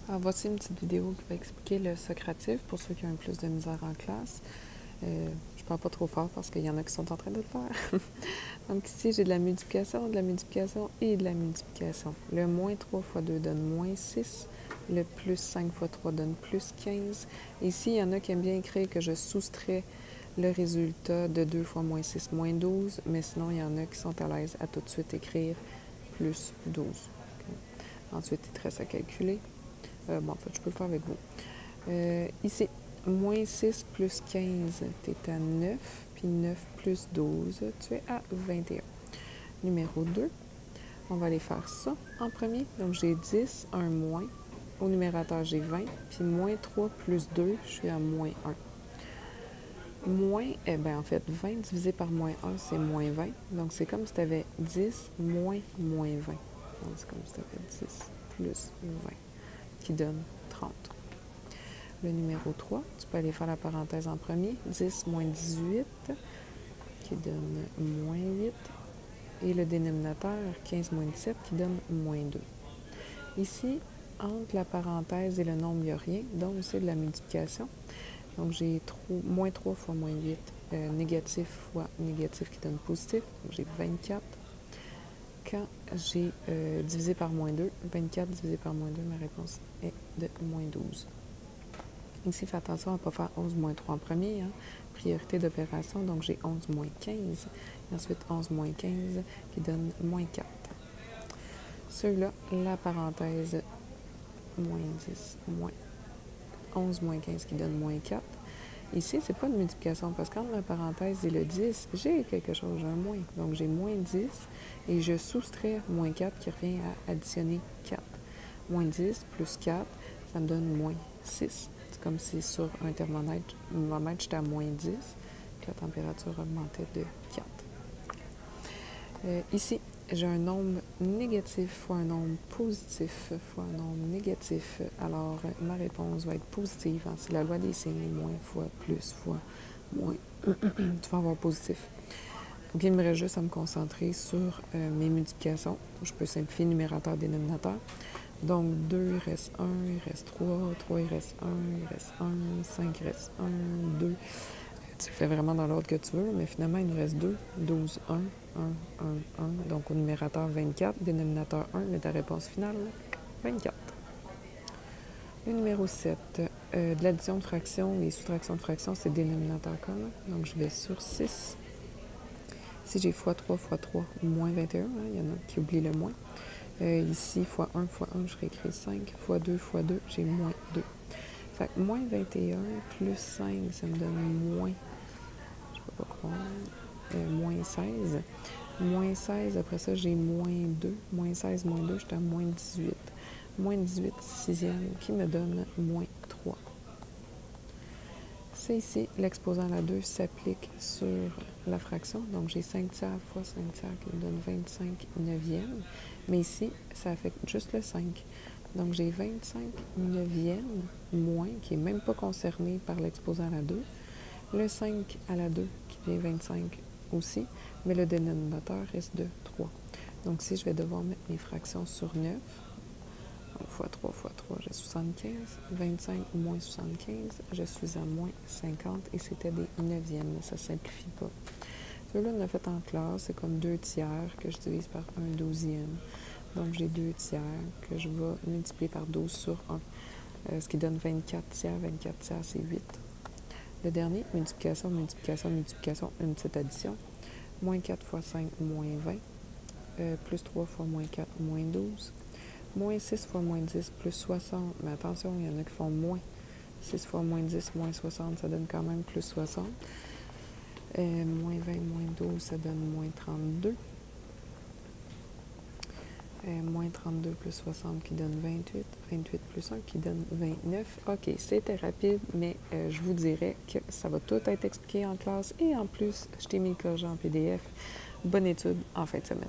Alors, voici une petite vidéo qui va expliquer le socratif pour ceux qui ont plus de misère en classe. Je parle pas trop fort parce qu'il y en a qui sont en train de le faire. Donc ici, j'ai de la multiplication et de la multiplication. Le moins 3 fois 2 donne moins 6. Le plus 5 fois 3 donne plus 15. Ici, il y en a qui aiment bien écrire que je soustrais le résultat de 2 fois moins 6, moins 12. Mais sinon, il y en a qui sont à l'aise à tout de suite écrire plus 12. Okay. Ensuite, il te reste à calculer. En fait, je peux le faire avec vous. Ici, moins 6 plus 15, tu es à 9. Puis 9 plus 12, tu es à 21. Numéro 2, on va aller faire ça en premier. Donc, j'ai 10, un moins. Au numérateur, j'ai 20. Puis moins 3 plus 2, je suis à moins 1. Moins, en fait, 20 divisé par moins 1, c'est moins 20. Donc, c'est comme si tu avais 10 moins 20. Donc, c'est comme si tu avais 10 plus 20. Qui donne 30. Le numéro 3, tu peux aller faire la parenthèse en premier. 10 moins 18, qui donne moins 8. Et le dénominateur, 15 moins 17, qui donne moins 2. Ici, entre la parenthèse et le nombre, il n'y a rien. Donc, c'est de la multiplication. Donc, j'ai moins 3 fois moins 8. Négatif fois négatif qui donne positif. Donc, j'ai 24. Quand j'ai divisé par moins 2, 24 divisé par moins 2, ma réponse est de moins 12. Ici, fais attention à ne pas faire 11 moins 3 en premier. Priorité d'opération, donc j'ai 11 moins 15. Et ensuite, 11 moins 15 qui donne moins 4. Ceux-là, la parenthèse, moins 10, moins 11 moins 15 qui donne moins 4. Ici, c'est pas de multiplication parce qu'entre la parenthèse et le 10, j'ai quelque chose, j'ai un moins. Donc, j'ai moins 10 et je soustrais moins 4 qui revient à additionner 4. Moins 10 plus 4, ça me donne moins 6. C'est comme si sur un thermomètre, j'étais à moins 10, que la température augmentait de 4. Ici, j'ai un nombre négatif fois un nombre positif fois un nombre négatif. Alors, ma réponse va être positive. C'est la loi des signes, moins fois plus fois moins. Tu vas avoir positif. Donc, il me reste juste à me concentrer sur mes multiplications. Je peux simplifier numérateur, dénominateur. Donc, 2, il reste 1, il reste 3, 3, il reste 1, il reste 1, 5, il reste 1, 2. Tu le fais vraiment dans l'ordre que tu veux, mais finalement, il nous reste 2, 12, 1, 1, 1, 1. Donc, au numérateur, 24, dénominateur 1, mais ta réponse finale, 24. Le numéro 7, de l'addition de fractions et soustraction de fractions, c'est dénominateur commun. Donc, je vais sur 6. Si j'ai fois 3 fois 3, moins 21, il y en a qui oublient le moins. Ici, fois 1 fois 1, je réécris 5. Fois 2 fois 2, j'ai moins 2. Fait que moins 21 plus 5, ça me donne moins, je peux pas croire, moins 16. Moins 16, après ça, j'ai moins 2. Moins 16, moins 2, j'étais à moins 18. Moins 18, sixième, qui me donne moins 3. C'est ici, l'exposant à la 2 s'applique sur la fraction. Donc, j'ai 5 tiers fois 5 tiers qui me donne 25 neuvièmes. Mais ici, ça affecte juste le 5. Donc, j'ai 25 neuvièmes moins, qui n'est même pas concerné par l'exposant à la 2. Le 5 à la 2, qui devient 25 aussi. Mais le dénominateur reste de 3. Donc, ici, je vais devoir mettre mes fractions sur 9. Donc, fois 3 fois 3, j'ai 75. 25 moins 75, je suis à moins 50. Et c'était des neuvièmes. Ça ne simplifie pas. Celui-là, on a fait en classe. C'est comme 2 tiers que je divise par 1 douzième. Donc, j'ai 2 tiers que je vais multiplier par 12 sur 1. Ce qui donne 24 tiers. 24 tiers, c'est 8. Le dernier, multiplication, multiplication, multiplication, une petite addition. Moins 4 fois 5, moins 20. Plus 3 fois moins 4, moins 12. Moins 6 fois moins 10, plus 60. Mais attention, il y en a qui font moins. 6 fois moins 10, moins 60, ça donne quand même plus 60. Moins 20, moins 12, ça donne moins 32. Moins 32 plus 60 qui donne 28. 28 plus 1 qui donne 29. OK, c'était rapide, mais je vous dirais que ça va tout être expliqué en classe. Et en plus, je t'ai mis le corrigé en PDF. Bonne étude en fin de semaine.